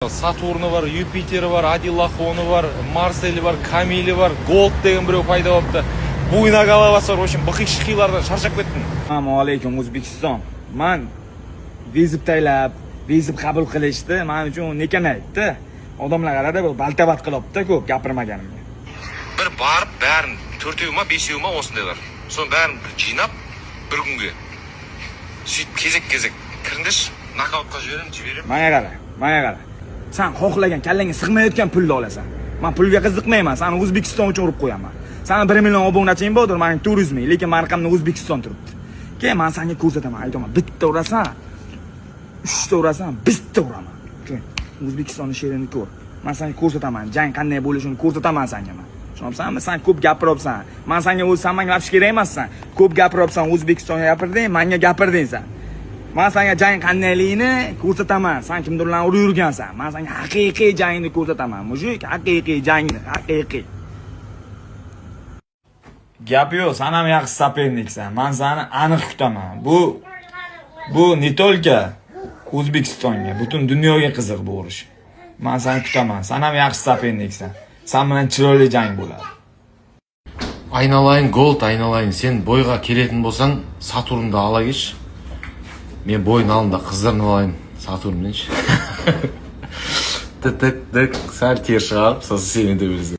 Saturni var, Yupiteri var, Adillahoni var, Marseli var, Kamili var, Gold degan birov paydo bo'libdi. Bo'yna galavasi var, o'sha biqiq-shiqilardan charchab ketdim. Assalomu alaykum O'zbekiston. Men vizib taylab, vizib qabul qilishdi. Men uchun nekan aytdi. Odamlar qarada bir baltabat qilibdi, ko'p gapirmaganimga. Bir barib, barin 4-yuma, 5-yuma o'sindaylar. So'ng barin jinab bir kunga. Сөйтіп кезек-кезек кіріңдерші, нокаутқа жіберем. Mana qara. Sen xohlagan kallangga sig'mayotgan pulni olasan. Men pulga qiziqmayman. Seni O'zbekiston uchun urib qo'yaman. Seni 1 million obunaching bordir, mening turizming, lekin men raqamda O'zbekiston turibdi. Keyin men senga ko'rsataman, aytaman, bitta urasan, 3 ta urasan, bitta uraman. Keyin O'zbekistonning she'rini ko'r. Men senga ko'rsataman, jang qanday bo'lishini ko'rsataman senga men. Tushunabsanmi? Sen ko'p gapiryapsan. Men senga sen menga gapish kerak emassan. Ko'p gapiryapsan, O'zbekistonga gapirding, menga gapirding sen. Men senga jang qandayligini ko'rsataman. Sen kimdirlarni urib yurgansan. Men senga haqiqiy jangni ko'rsataman. Mujik, haqiqiy jangni, haqiqiy. Gap yo'q, sen ham yaxshi soperniksan. Men seni aniq kutaman. Bu ne только O'zbekistonga, butun dunyoga qiziq bu urush. Men seni kutaman. Sen ham yaxshi soperniksan. Sen bilan chiroyli jang bo'ladi. Айналайын, Gold, айналайын. Sen boyga kelетін болсаң, Сатурнды ала кеш. Men boyun алдында қыздарны алайын, Сатурннен. Тік, сәл тер шығарып, сосын сені де